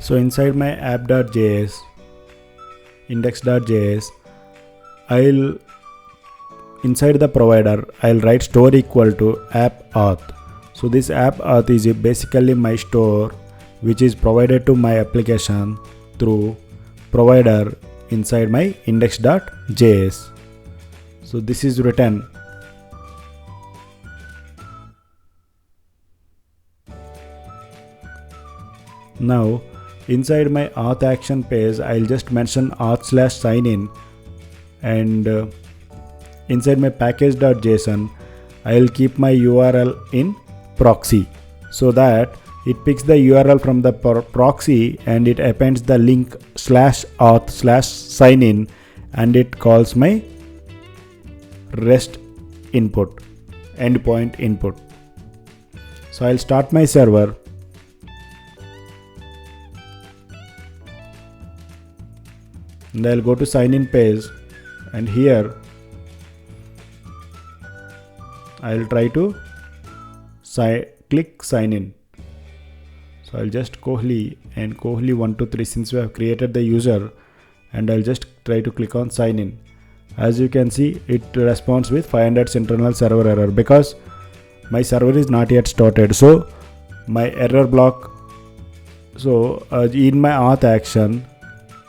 So inside my app.js, index.js, inside the provider, I'll write store equal to app auth. So this app auth is basically my store which is provided to my application through provider inside my index.js. So this is written. Now inside my auth action page, I'll just mention auth/signin, and inside my package.json, I'll keep my URL in proxy so that it picks the URL from the proxy and it appends the link /auth/signin, and it calls my REST input, endpoint input. So I'll start my server. And I'll go to sign in page, and here I'll try to click sign in. So I'll just Kohli and Kohli 123 since we have created the user, and I'll just try to click on sign in. As you can see, it responds with 500 internal server error because my server is not yet started. So my error block, so in my auth action,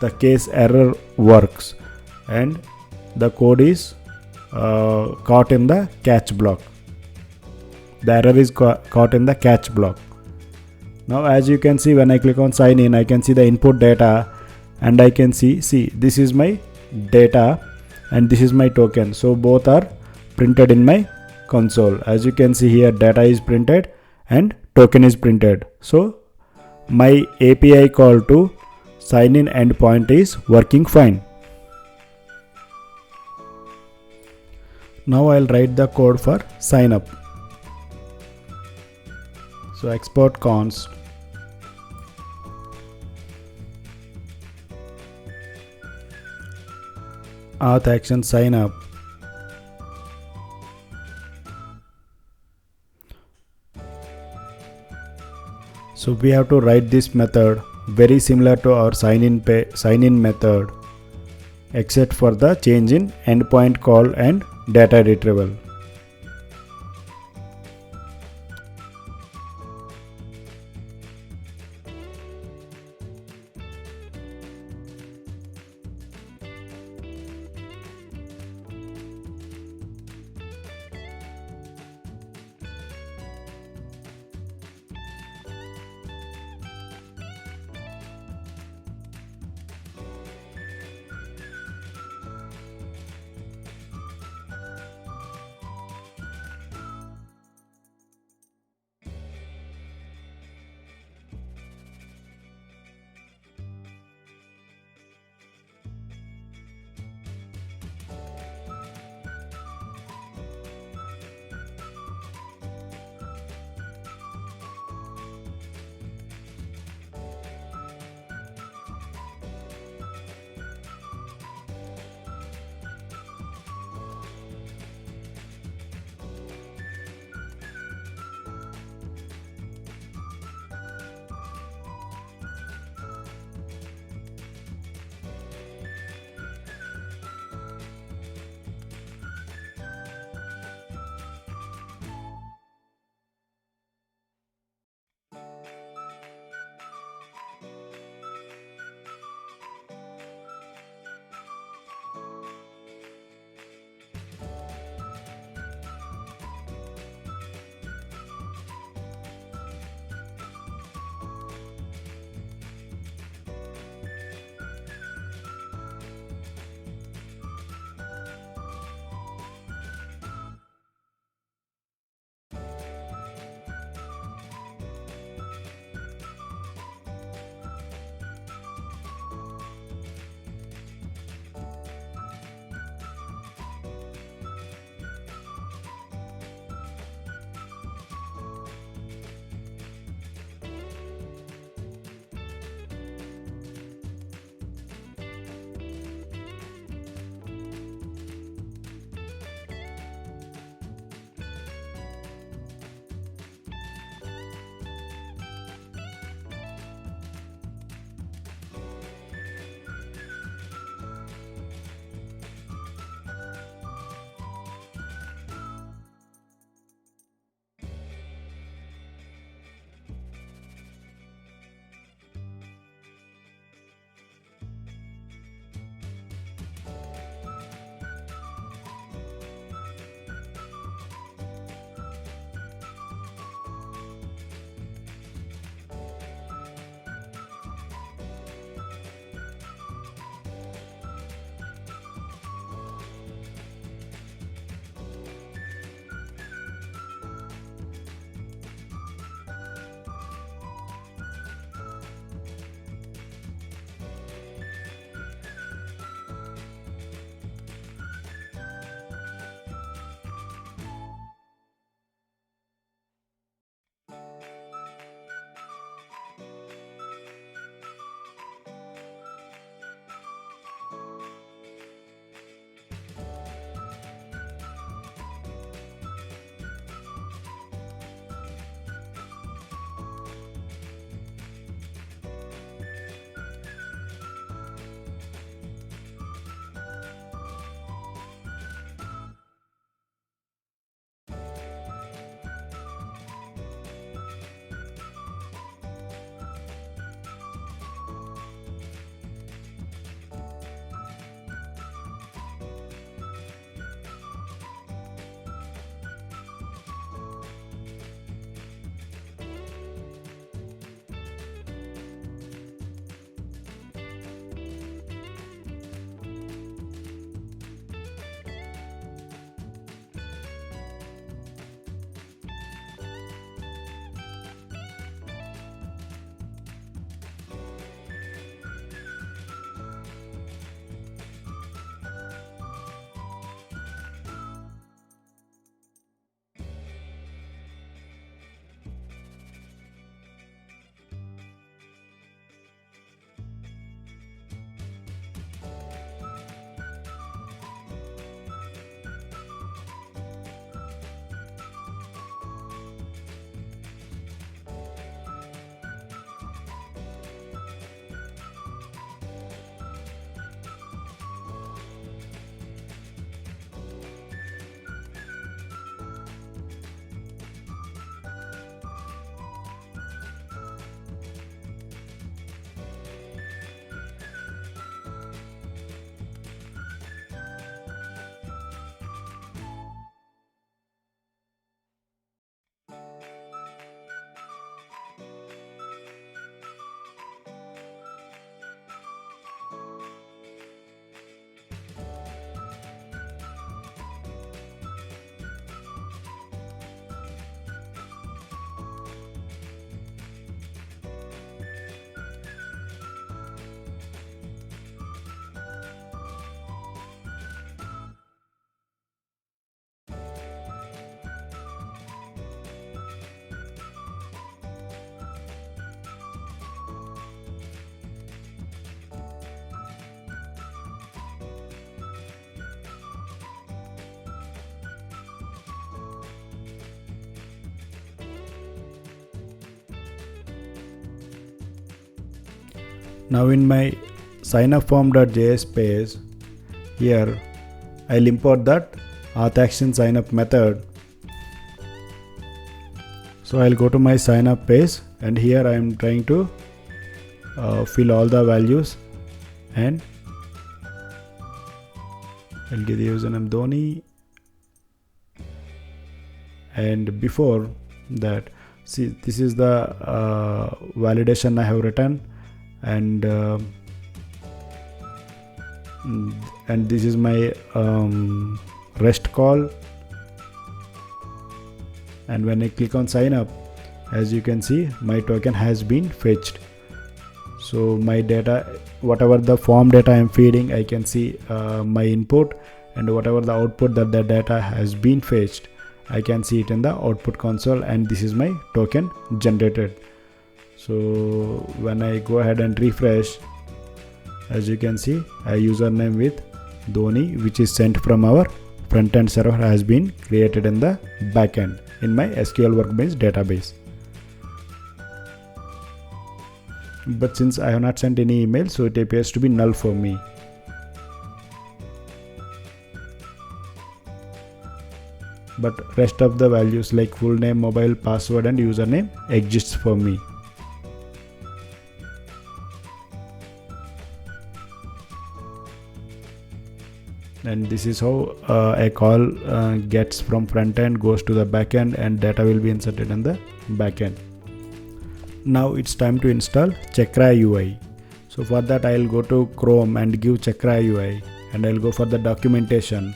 the case error works and the code is caught in the catch block. The error is caught in the catch block. Now as you can see, when I click on sign in, I can see the input data, and I can see this is my data and this is my token. So both are printed in my console. As you can see here, data is printed and token is printed. So my API call to sign in endpoint is working fine. Now I'll write the code for sign up. So export const auth action sign up. So we have to write this method very similar to our sign in method, except for the change in endpoint call and data retrieval. Now in my signup-form.js page, here I'll import that authAction signup method. So I'll go to my signup page, and here I am trying to fill all the values, and I'll give the username Dhoni. And before that, see, this is the validation I have written, and this is my REST call. And when I click on sign up, as you can see, my token has been fetched. So my data, whatever the form data I am feeding, I can see my input, and whatever the output that the data has been fetched, I can see it in the output console, and this is my token generated. So when I go ahead and refresh, as you can see, a username with Dhoni, which is sent from our front-end server, has been created in the backend in my SQL Workbench database. But since I have not sent any email, so it appears to be null for me. But rest of the values like full name, mobile, password and username exists for me. And this is how a call gets from front end, goes to the back end, and data will be inserted in the back end. Now it's time to install Chakra UI. So for that I'll go to Chrome and give Chakra UI, and I'll go for the documentation.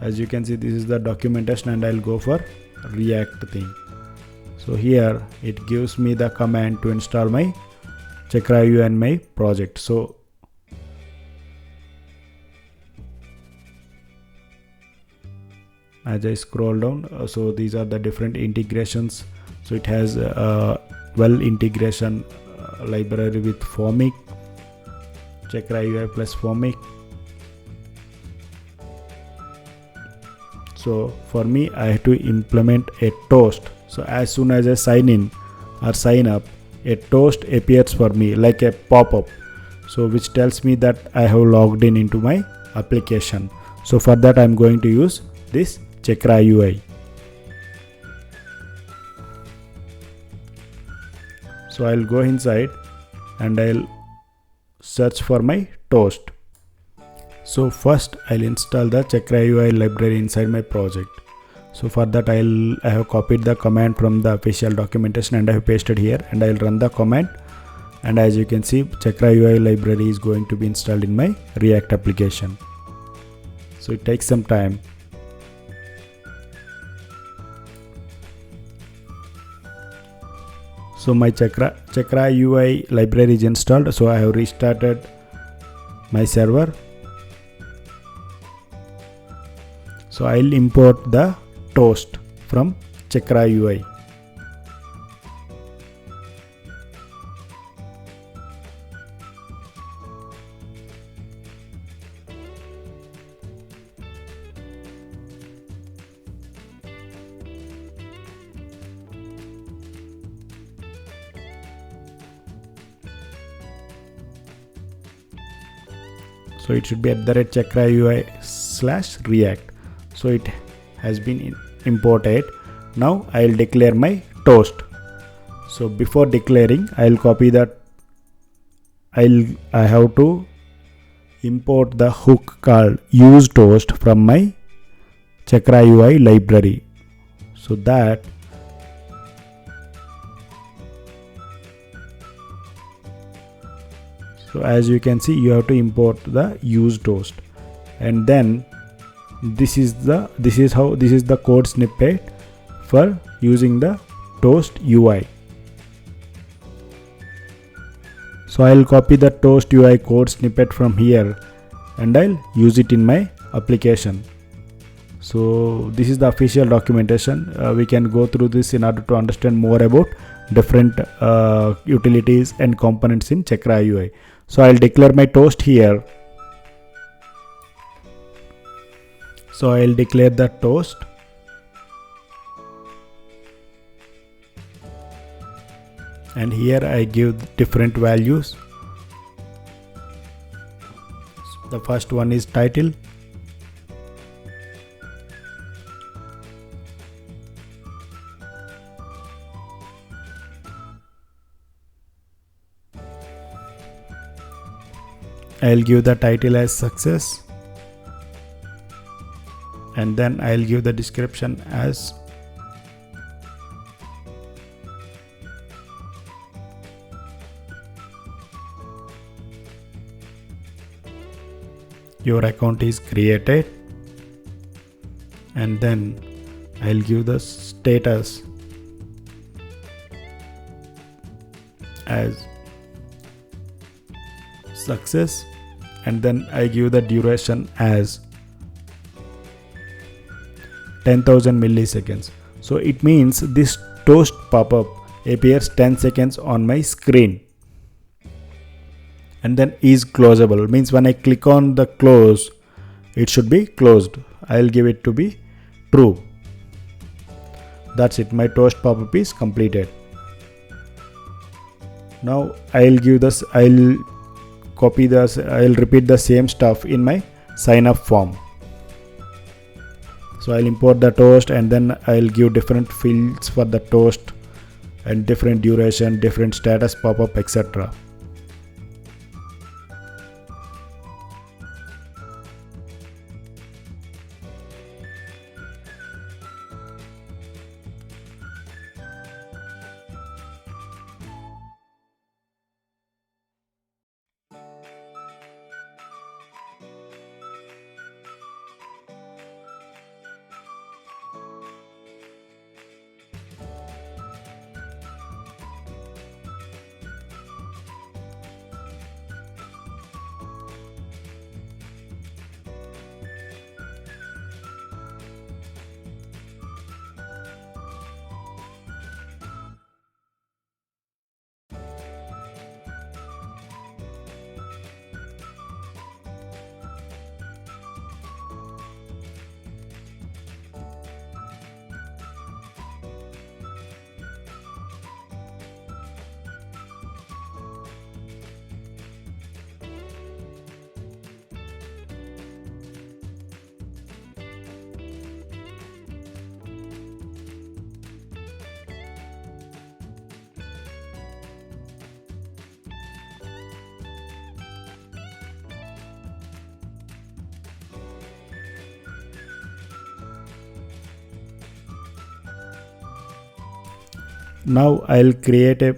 As you can see, this is the documentation, and I'll go for React thing. So here it gives me the command to install my Chakra UI and my project. So as I scroll down, so these are the different integrations. So it has well integration library with Formic, Chakra UI plus Formic. So for me, I have to implement a toast. So as soon as I sign in or sign up, a toast appears for me like a pop-up, so which tells me that I have logged in into my application. So for that I'm going to use this Chakra UI. So I'll go inside and I'll search for my toast. So first I'll install the Chakra UI library inside my project. So for that I have copied the command from the official documentation and I have pasted here, and I'll run the command, and as you can see, Chakra UI library is going to be installed in my React application. So it takes some time. So my Chakra UI library is installed, so I have restarted my server. So I'll import the toast from Chakra UI. So it should be @Chakra UI/React. So it has been imported. Now I'll declare my toast. So before declaring, I'll copy that. I have to import the hook called use toast from my Chakra UI library. So that as you can see, you have to import the use toast, and then this is the code snippet for using the toast UI. So I'll copy the toast UI code snippet from here and I'll use it in my application. So this is the official documentation. We can go through this in order to understand more about different utilities and components in Chakra UI. So I'll declare my toast here. So I'll declare the toast. And here I give different values. The first one is title. I'll give the title as success, and then I'll give the description as your account is created, and then I'll give the status as success, and then I give the duration as 10,000 milliseconds. So it means this toast pop-up appears 10 seconds on my screen, and then is closable, means when I click on the close it should be closed. I'll give it to be true. That's it, my toast pop-up is completed. Now I'll repeat the same stuff in my sign up form. So I'll import the toast, and then I'll give different fields for the toast and different duration, different status pop-up, etc. Now I'll create a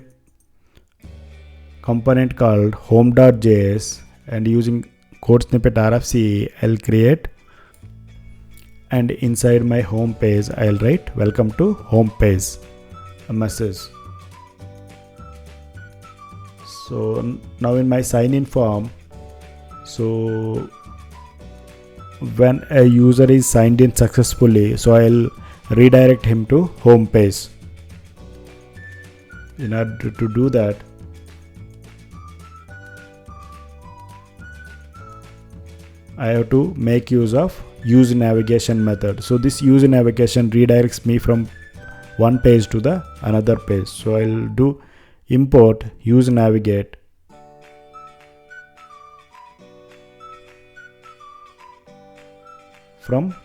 component called home.js, and using code snippet RFC I'll create, and inside my home page I'll write welcome to home page, a message. So now in my sign in form, so when a user is signed in successfully, so I'll redirect him to home page. In order to do that, I have to make use of use navigation method. So this use navigation redirects me from one page to the another page. So I'll do import use navigate from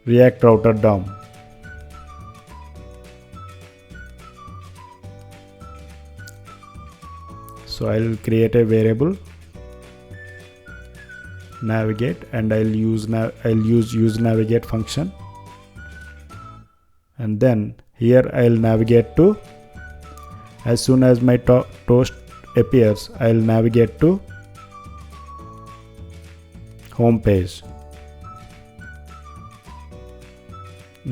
React Router DOM. So I'll create a variable navigate, and I'll use use navigate function, and then here I'll navigate to, as soon as my toast appears, I'll navigate to home page.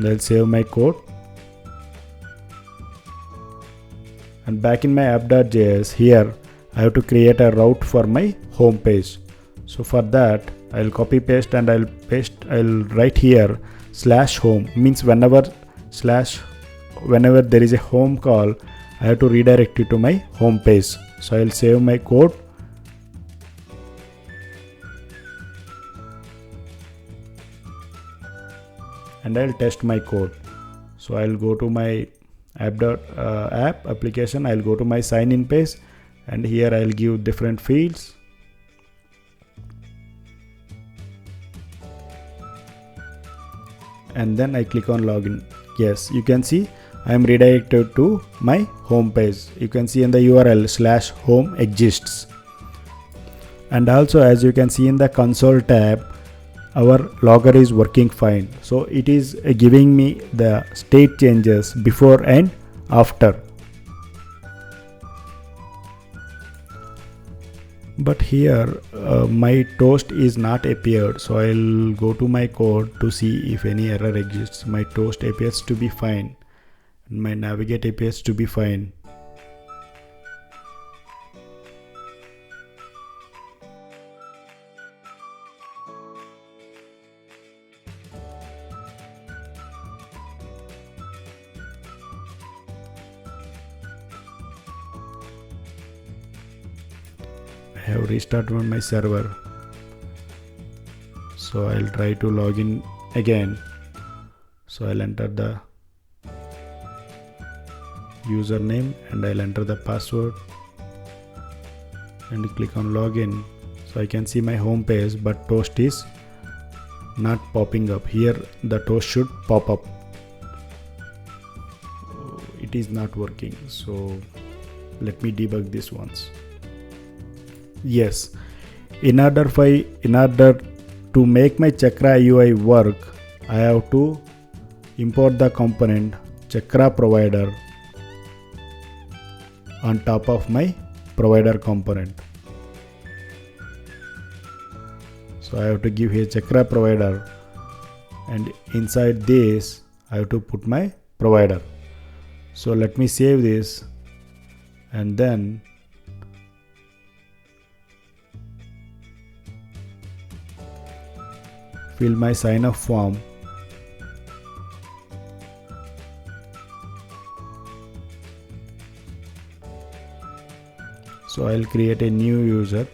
I'll save my code, and back in my app.js, here I have to create a route for my home page. So for that I'll copy paste, and I'll write here /home, means whenever there is a home call, I have to redirect it to my home page. So I'll save my code, and I'll test my code. So I'll go to my app application, I'll go to my sign in page, and here I'll give different fields, and then I click on login. Yes, you can see I am redirected to my home page. You can see in the URL /home exists. And also, as you can see in the console tab, our logger is working fine. So it is giving me the state changes before and after. But here my toast is not appeared, so I'll go to my code to see if any error exists. My toast appears to be fine, and my navigate appears to be fine. I have restarted my server, so I'll try to log in again. So I'll enter the username and I'll enter the password and click on login. So I can see my home page, but toast is not popping up. Here the toast should pop up. It is not working, so let me debug this once. Yes, in order to make my Chakra UI work, I have to import the component Chakra provider on top of my provider component. So I have to give here Chakra provider, and inside this I have to put my provider. So let me save this and then fill my sign up form. So I'll create a new user.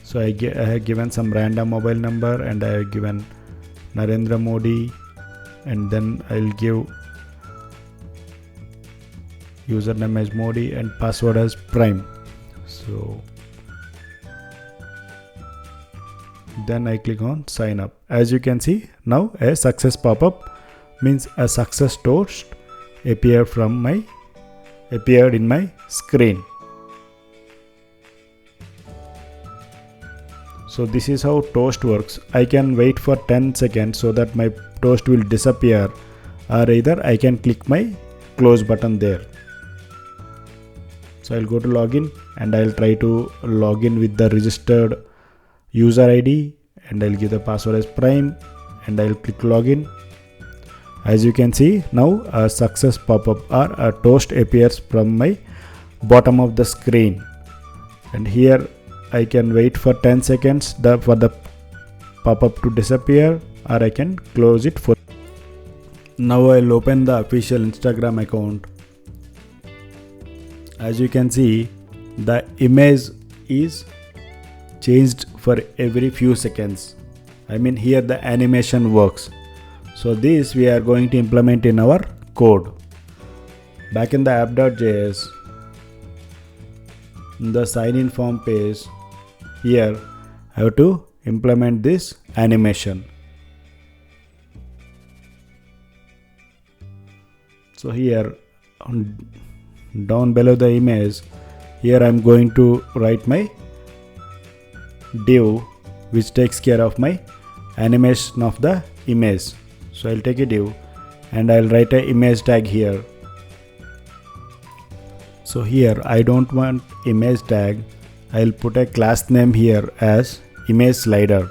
So I have given some random mobile number and I have given Narendra Modi, and then I'll give username as Modi and password as Prime. So then I click on sign up. As you can see, now a success pop-up means a success toast appeared in my screen. So this is how toast works. I can wait for 10 seconds so that my toast will disappear, or either I can click my close button there. So I'll go to login and I'll try to log in with the registered user ID, and I'll give the password as Prime and I'll click login. As you can see, now a success pop-up or a toast appears from my bottom of the screen, and here I can wait for 10 seconds for the pop-up to disappear, or I can close it. Now I'll open the official Instagram account. As you can see, the image is changed for every few seconds. I mean, here the animation works. So this we are going to implement in our code. Back in the app.js, in the sign in form page, here I have to implement this animation. So here down below the image, here I am going to write my div which takes care of my animation of the image. So I'll take a div and I'll write an image tag here. So here I don't want image tag. I'll put a class name here as image slider.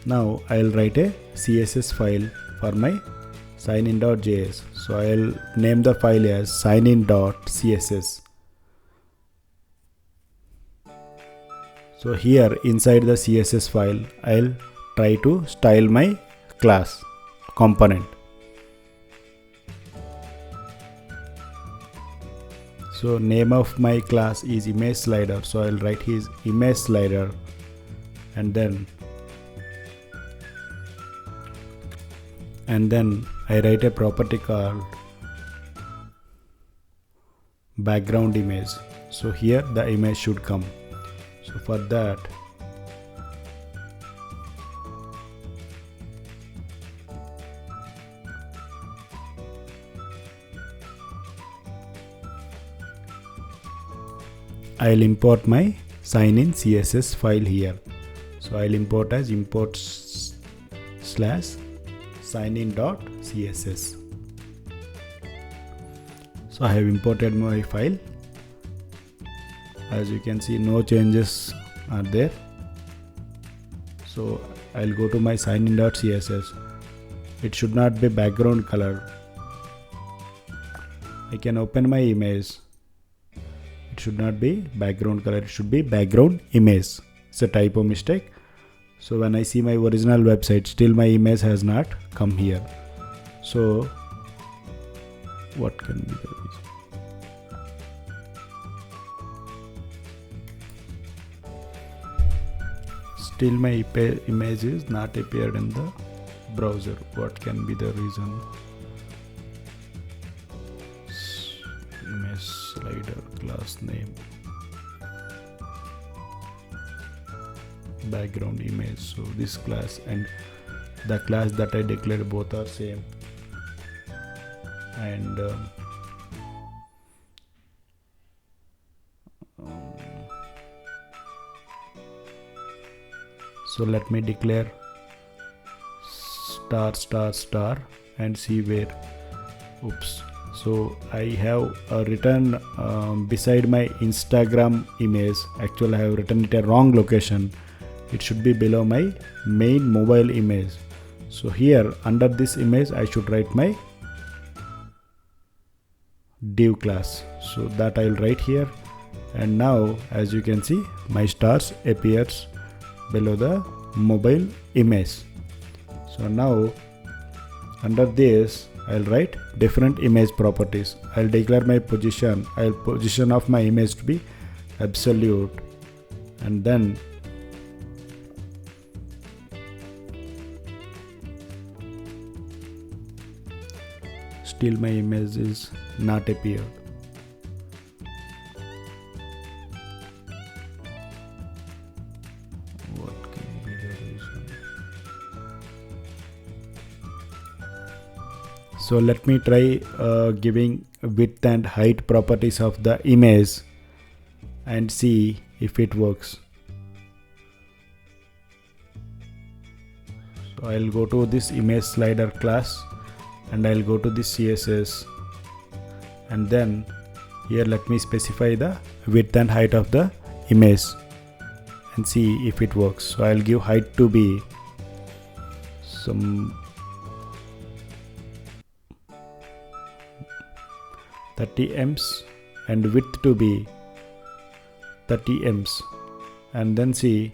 Now I'll write a CSS file for my signin.js. So I'll name the file as signin.css. So here inside the CSS file, I'll try to style my class component. So name of my class is image slider. So I'll write his image slider, and then I write a property called background image. So here the image should come. So for that, I'll import my sign-in CSS file here. So I'll import as import/signin.css. So I have imported my file. As you can see, no changes are there. So I'll go to my signin.css. It should not be background color. I can open my image. It should not be background color, it should be background image. It's a typo mistake. So when I see my original website, still my image has not come here. So what can be the reason? Still my image is not appeared in the browser. What can be the reason? Image slider, class name, background image. So this class and the class that I declared, both are same. And so let me declare *** and see where. Oops. So I have written beside my Instagram image. Actually I have written it a wrong location. It should be below my main mobile image. So here under this image I should write my div class. So that I will write here. And now as you can see, my stars appears below the mobile image. So now under this I'll write different image properties. I'll declare my position. I'll position of my image to be absolute, and then still my image is not appeared. What can be the reason? So let me try giving width and height properties of the image and see if it works. So I'll go to this image slider class and I'll go to this CSS, and then here let me specify the width and height of the image and see if it works. So I'll give height to be some 30 ems and width to be 30 ems, and then see,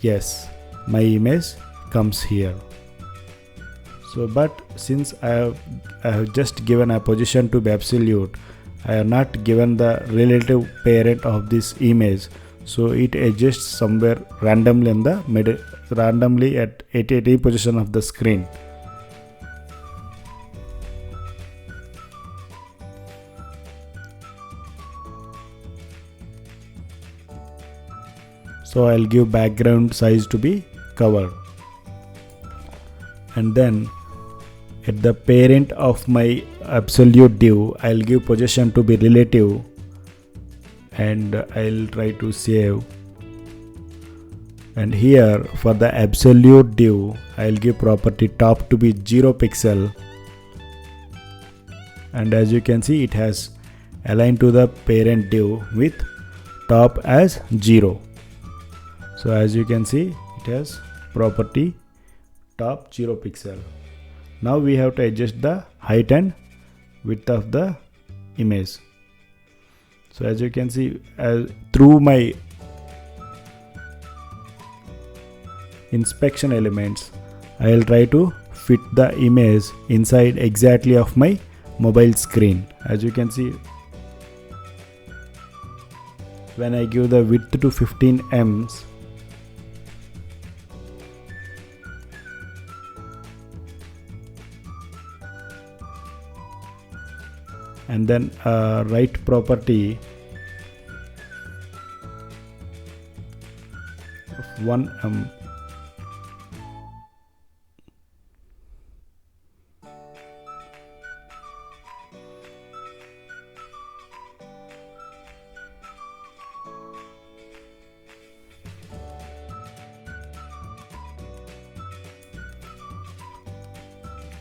yes, my image comes here. So but since I have just given a position to be absolute, I have not given the relative parent of this image, so it adjusts somewhere randomly in the middle, randomly at any position of the screen. So I'll give background size to be covered, and then at the parent of my absolute div, I'll give position to be relative, and I'll try to save. And here for the absolute div, I'll give property top to be 0 pixel, and as you can see, it has aligned to the parent div with top as 0. So as you can see, it has property top 0 pixel. Now we have to adjust the height and width of the image. So as you can see, through my inspection elements, I will try to fit the image inside exactly of my mobile screen. As you can see, when I give the width to 15 ems, and then right property of 1M.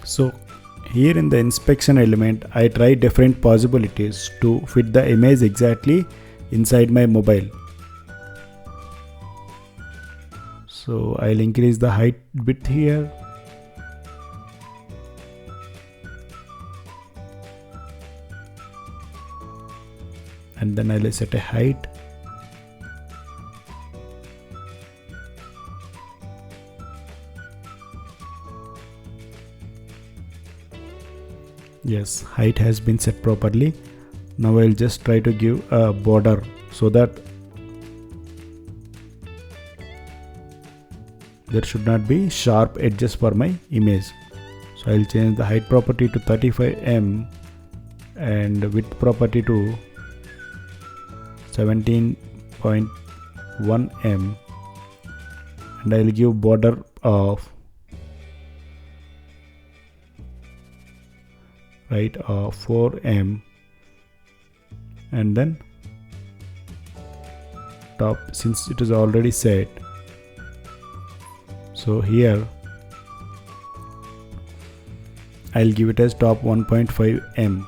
So here in the inspection element, I try different possibilities to fit the image exactly inside my mobile. So I'll increase the height bit here. And then I'll set a height. Yes, height has been set properly. Now I'll just try to give a border so that there should not be sharp edges for my image. So I'll change the height property to 35M and width property to 17.1M, and I'll give border of 4M, and then top, since it is already set, so here I'll give it as top 1.5M.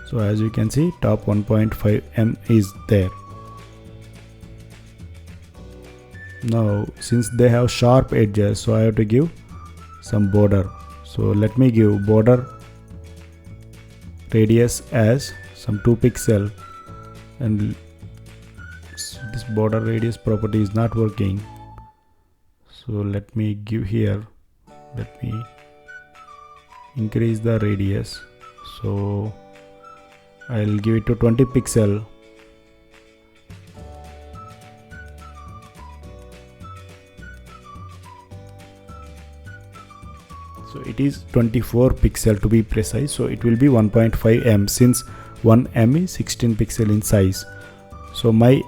So as you can see, top 1.5M is there. Now since they have sharp edges, so I have to give some border. So let me give border radius as some 2 pixel, and this border radius property is not working. So let me give here, let me increase the radius. So I'll give it to 20 pixel. So it is 24 pixel to be precise, so it will be 1.5M since 1M is 16 pixel in size. So my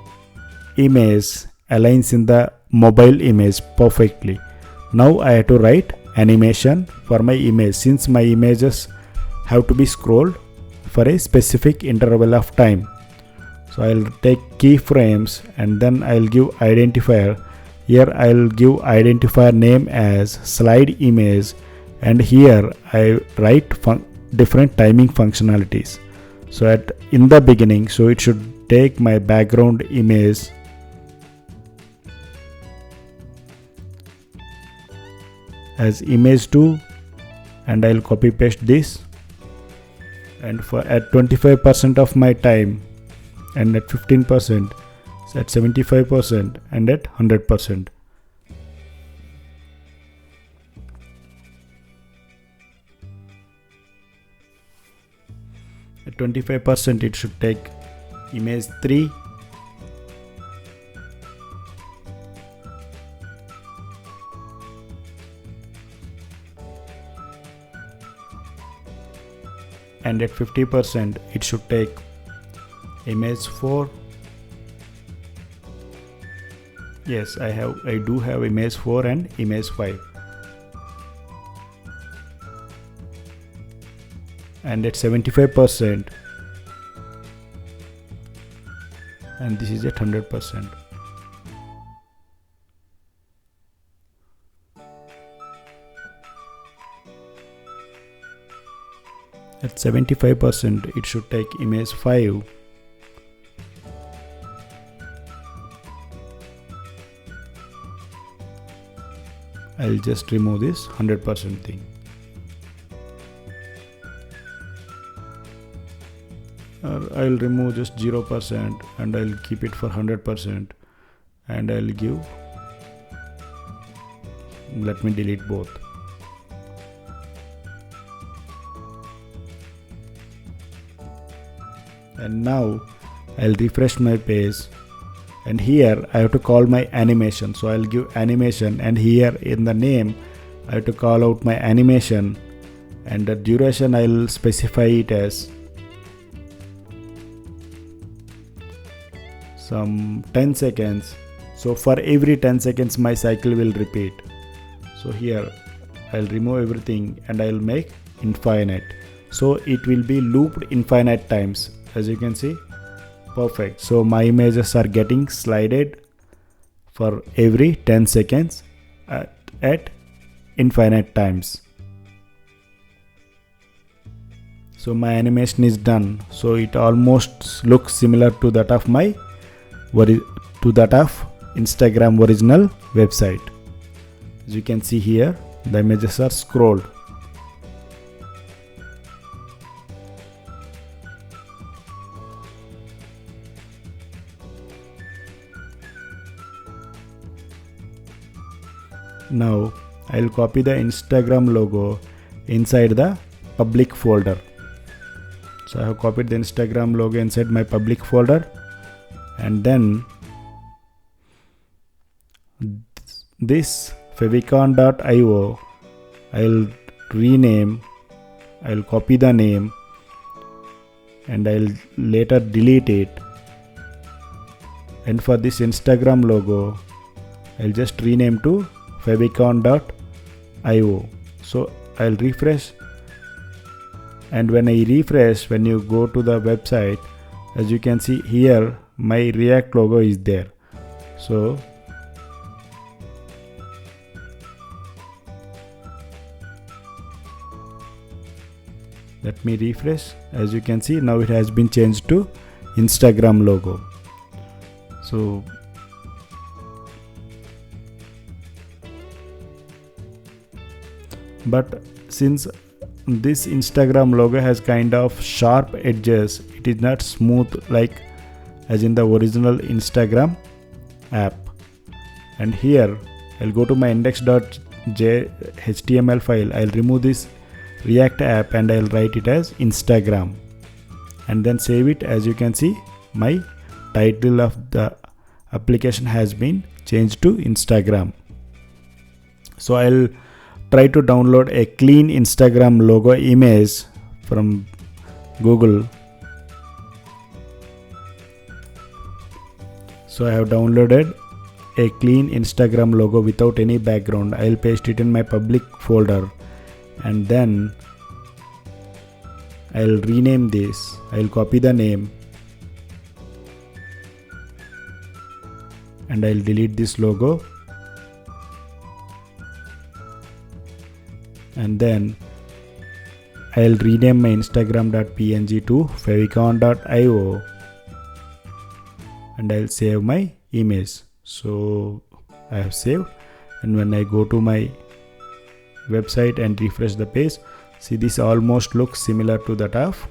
image aligns in the mobile image perfectly. Now I have to write animation for my image, since my images have to be scrolled for a specific interval of time. So I'll take keyframes and then I'll give identifier. Here I'll give identifier name as slide image, and here I write different timing functionalities. So in the beginning, so it should take my background image as image2, and I'll copy paste this, and for at 25% of my time, and at 15%, so at 75%, and at 100%. At 25% it should take image 3, and at 50% it should take image 4. Yes, I do have image 4 and image 5. And at 75%, and this is at 100%. At 75% it should take image 5. I'll just remove this 100% thing. Or I'll remove just 0% and I'll keep it for 100%, and I'll give, let me delete both. And now I'll refresh my page, and here I have to call my animation. So I'll give animation, and here in the name I have to call out my animation, and the duration I'll specify it as some 10 seconds. So for every 10 seconds my cycle will repeat. So here I'll remove everything and I'll make infinite. So it will be looped infinite times, as you can see. Perfect. So my images are getting slided for every 10 seconds at infinite times. So my animation is done. So it almost looks similar to that of Instagram original website. As you can see here, the images are scrolled. Now I'll copy the Instagram logo inside the public folder. So I have copied the Instagram logo inside my public folder, and then this favicon.io I'll rename, I'll copy the name and I'll later delete it. And for this Instagram logo I'll just rename to favicon.io. So I'll refresh, and when I refresh, when you go to the website, as you can see here, my React logo is there. So let me refresh. As you can see, now it has been changed to Instagram logo. So but since this Instagram logo has kind of sharp edges, it is not smooth like as in the original Instagram app. And here I'll go to my index.html file, I'll remove this React app and I'll write it as Instagram and then save it. As you can see, my title of the application has been changed to Instagram. So I'll try to download a clean Instagram logo image from Google. So I have downloaded a clean Instagram logo without any background. I'll paste it in my public folder and then I'll rename this. I'll copy the name and I'll delete this logo. And then I'll rename my instagram.png to favicon.io and I'll save my image. So I have saved, and when I go to my website and refresh the page, see, this almost looks similar to that of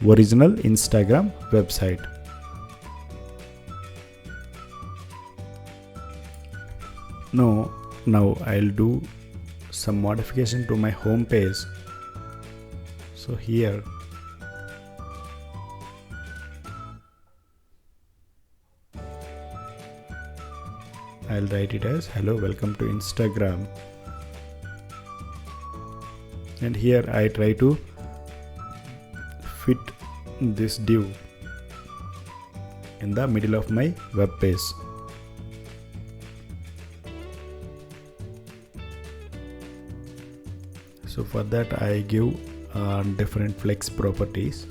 original Instagram website. Now I'll do some modification to my home page. So here I'll write it as hello, welcome to Instagram, and here I try to fit this div in the middle of my web page. So for that I give different flex properties.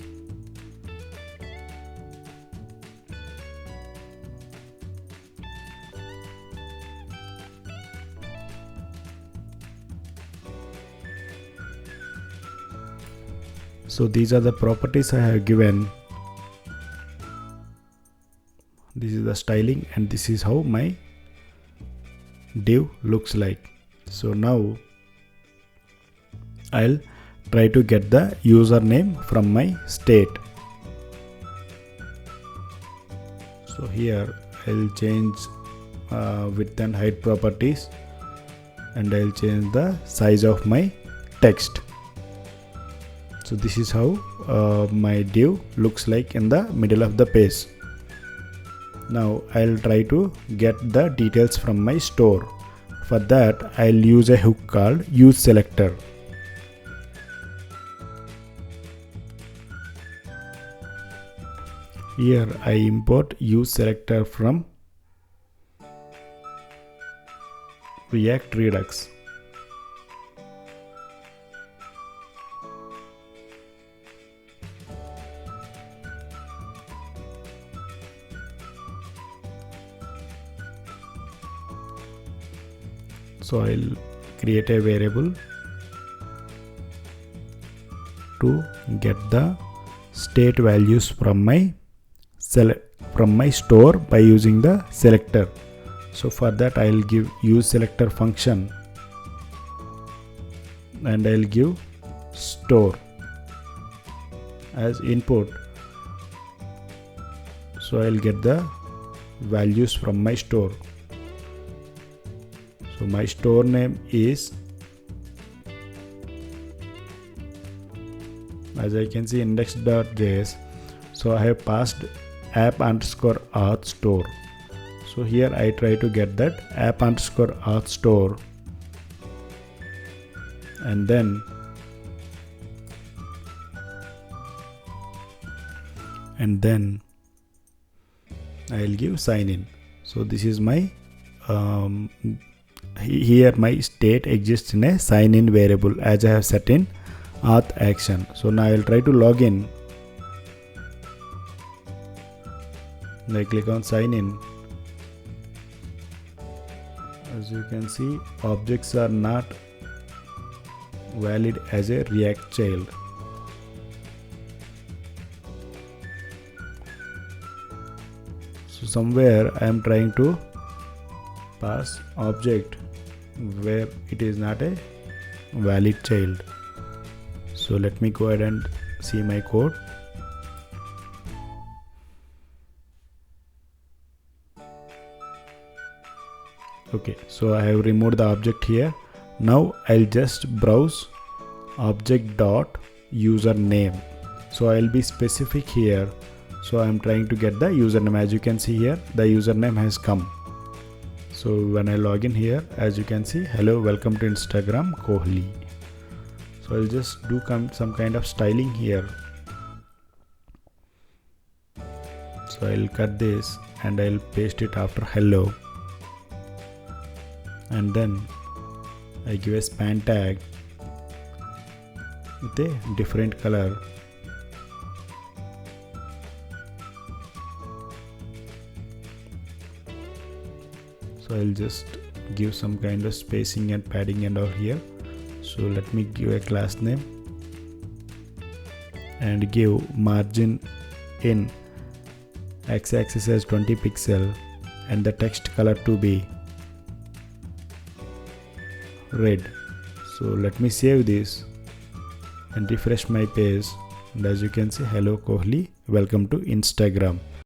So these are the properties I have given. This is the styling and this is how my div looks like. So now I'll try to get the username from my state. So here I'll change width and height properties, and I'll change the size of my text. So this is how my div looks like in the middle of the page. Now I'll try to get the details from my store. For that I'll use a hook called useSelector. here I import use selector from React Redux. So I'll create a variable to get the state values from my store by using the selector. So for that I'll give use selector function and I'll give store as input. So I'll get the values from my store. So my store name is, as I can see, index.js. So I have passed app_auth store. So here I try to get that app_auth store, and then I'll give sign in. So this is my here my state exists in a sign in variable as I have set in auth action. So now I'll try to log in. I click on sign in. As you can see, objects are not valid as a React child. So somewhere I am trying to pass object where it is not a valid child. So let me go ahead and see my code. Okay, so I have removed the object here. Now I'll just browse object.username. So I'll be specific here. So I'm trying to get the username. As you can see here, the username has come. So when I log in here, as you can see, hello, welcome to Instagram, Kohli. So I'll just do some kind of styling here. So I'll cut this and I'll paste it after hello. And then I give a span tag with a different color. So I'll just give some kind of spacing and padding and all here. So let me give a class name and give margin in x-axis as 20 pixel and the text color to be red. So let me save this and refresh my page, and as you can see, hello Kohli, welcome to Instagram.